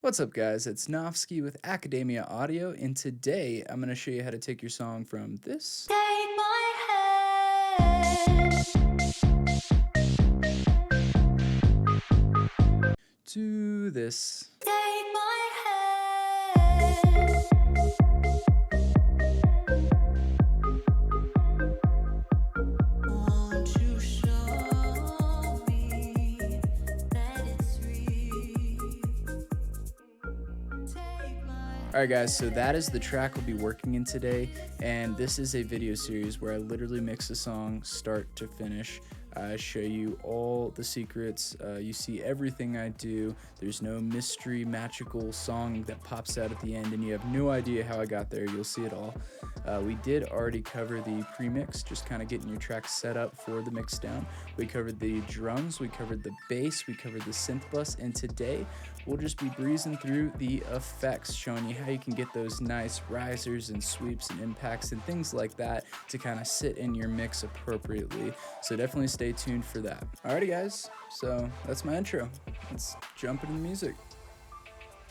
What's up, guys? It's Nofsky with Academia Audio, and today I'm going to show you how to take your song from this Take my hand. to this. Take my hand. Won't you show me that it's real? Take my Alright, guys, so that is the track we'll be working in today, and this is a video series where I literally mix a song start to finish. I show you all the secrets, you see everything I do. There's no mystery magical song that pops out at the end and you have no idea how I got there. You'll see it all. We did already cover the pre-mix, just kind of getting your track set up for the mix down. We covered the drums, we covered the bass, we covered the synth bus, and today we'll just be breezing through the effects, showing you how you can get those nice risers and sweeps and impacts and things like that to kind of sit in your mix appropriately. So definitely stay tuned for that. Alrighty, guys, so that's my intro. Let's jump into the music.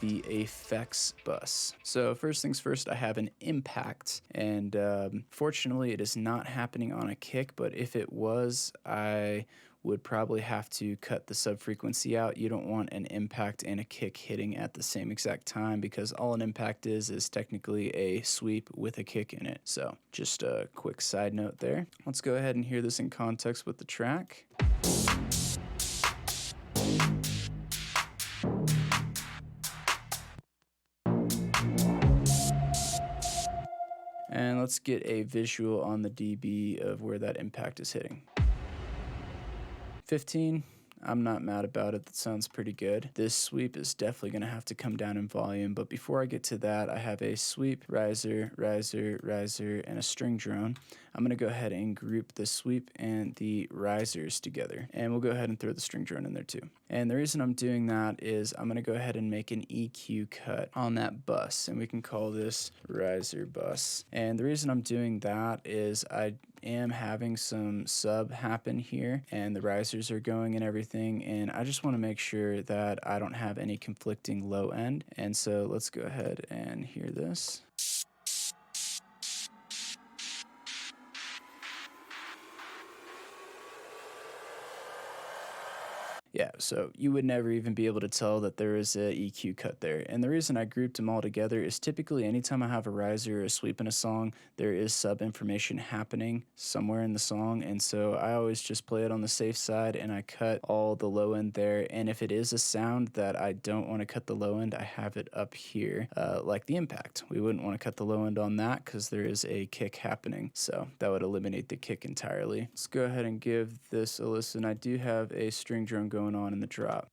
The effects bus. So first things first, I have an impact, and fortunately it is not happening on a kick, but if it was, I would probably have to cut the subfrequency out. You don't want an impact and a kick hitting at the same exact time, because all an impact is technically a sweep with a kick in it. So just a quick side note there. Let's go ahead and hear this in context with the track. And let's get a visual on the dB of where that impact is hitting. 15, I'm not mad about it, that sounds pretty good. This sweep is definitely gonna have to come down in volume, but before I get to that, I have a sweep, riser, riser, riser, and a string drone. I'm gonna go ahead and group the sweep and the risers together, and we'll go ahead and throw the string drone in there too. And the reason I'm doing that is I'm gonna go ahead and make an EQ cut on that bus, and we can call this riser bus. And the reason I'm doing that is I am having some sub happen here, and the risers are going and everything, and I just want to make sure that I don't have any conflicting low end. And so let's go ahead and hear this. Yeah, so you would never even be able to tell that there is a EQ cut there. And the reason I grouped them all together is typically anytime I have a riser or a sweep in a song, there is sub information happening somewhere in the song. And so I always just play it on the safe side and I cut all the low end there. And if it is a sound that I don't want to cut the low end, I have it up here, like the impact. We wouldn't want to cut the low end on that because there is a kick happening. So that would eliminate the kick entirely. Let's go ahead and give this a listen. I do have a string drum going on in the drop.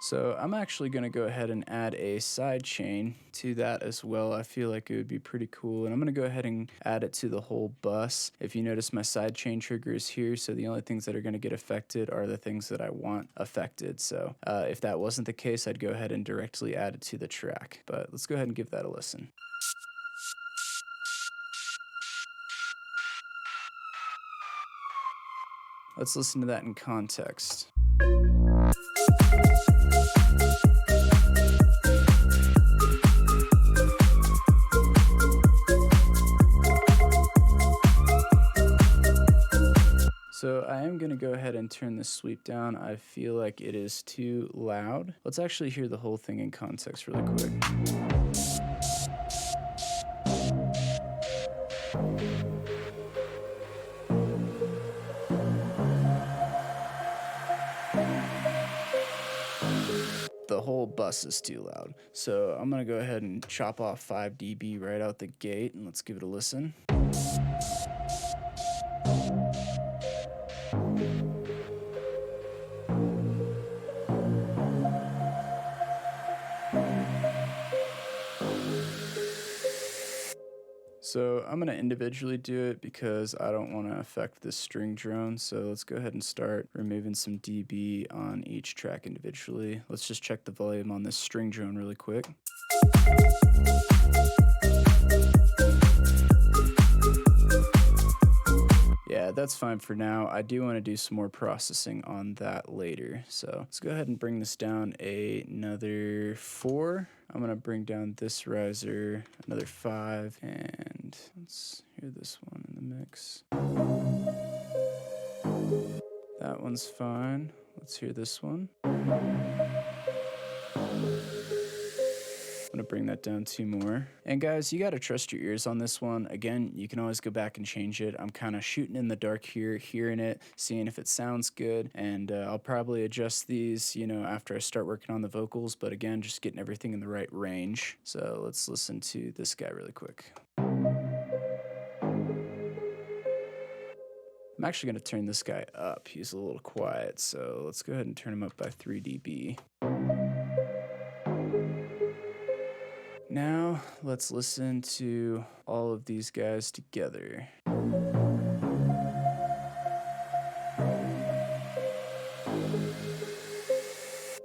So I'm actually going to go ahead and add a side chain to that as well. I feel like it would be pretty cool, and I'm going to go ahead and add it to the whole bus. If you notice, my side chain trigger is here, so the only things that are going to get affected are the things that I want affected. So if that wasn't the case, I'd go ahead and directly add it to the track. But let's go ahead and give that a listen. Let's listen to that in context. So I am going to go ahead and turn the sweep down. I feel like it is too loud. Let's actually hear the whole thing in context really quick. The whole bus is too loud. So I'm gonna go ahead and chop off 5 dB right out the gate, and let's give it a listen. So I'm going to individually do it because I don't want to affect this string drone. So let's go ahead and start removing some dB on each track individually. Let's just check the volume on this string drone really quick. Yeah, that's fine for now. I do want to do some more processing on that later. So let's go ahead and bring this down another 4. I'm going to bring down this riser another 5, and let's hear this one in the mix. That one's fine. Let's hear this one. I'm gonna bring that down 2 more. And guys, you gotta trust your ears on this one. Again, you can always go back and change it. I'm kind of shooting in the dark here, hearing it, seeing if it sounds good, and I'll probably adjust these, you know, after I start working on the vocals, but again, just getting everything in the right range. So let's listen to this guy really quick. I'm actually gonna turn this guy up. He's a little quiet, so let's go ahead and turn him up by 3 dB. Now, let's listen to all of these guys together.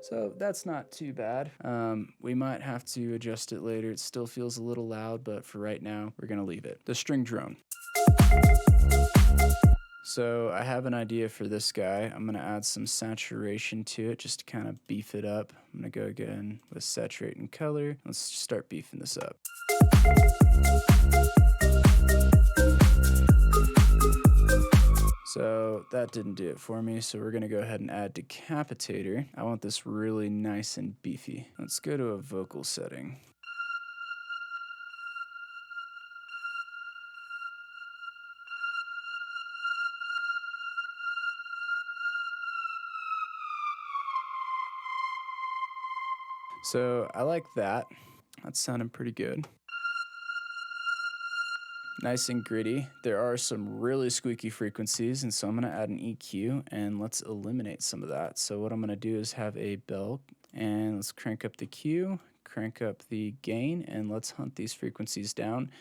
So that's not too bad. We might have to adjust it later. It still feels a little loud, but for right now, we're gonna leave it. The string drone. So I have an idea for this guy. I'm gonna add some saturation to it just to kind of beef it up. I'm gonna go again with saturate and color. Let's start beefing this up. So that didn't do it for me, so we're gonna go ahead and add decapitator. I want this really nice and beefy. Let's go to a vocal setting. So I like that. That's sounding pretty good. Nice and gritty. There are some really squeaky frequencies, and so I'm gonna add an EQ, and let's eliminate some of that. So what I'm gonna do is have a bell, and let's crank up the Q, crank up the gain, and let's hunt these frequencies down.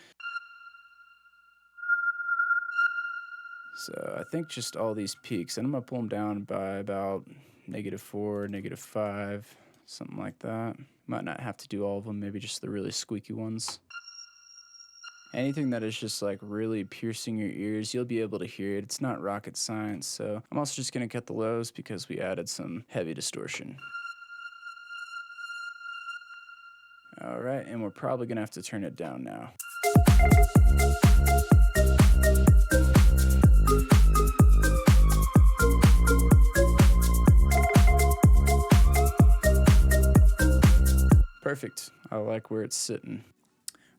So I think just all these peaks, and I'm gonna pull them down by about -4, -5, something like that. Might not have to do all of them, maybe just the really squeaky ones. Anything that is just like really piercing your ears, you'll be able to hear it. It's not rocket science. So I'm also just gonna cut the lows because we added some heavy distortion. All right, and we're probably gonna have to turn it down now. Perfect. I like where it's sitting.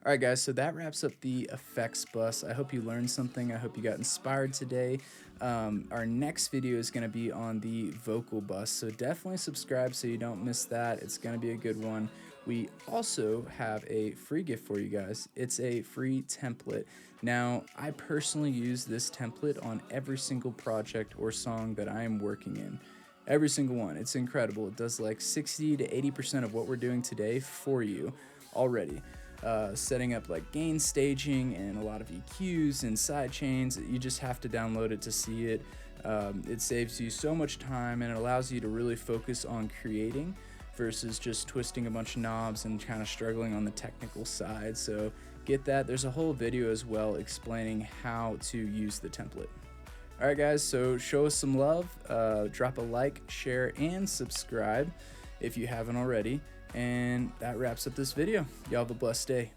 All right, guys, so that wraps up the effects bus. I hope you learned something. I hope you got inspired today. Our next video is going to be on the vocal bus, so definitely subscribe so you don't miss that. It's going to be a good one. We also have a free gift for you guys. It's a free template. Now, I personally use this template on every single project or song that I am working in. Every single one. It's incredible. It does like 60 to 80% of what we're doing today for you already. Setting up like gain staging and a lot of EQs and side chains. You just have to download it to see it. It saves you so much time, and it allows you to really focus on creating versus just twisting a bunch of knobs and kind of struggling on the technical side. So get that. There's a whole video as well explaining how to use the template. All right, guys, so show us some love. Drop a like, share, and subscribe if you haven't already. And that wraps up this video. Y'all have a blessed day.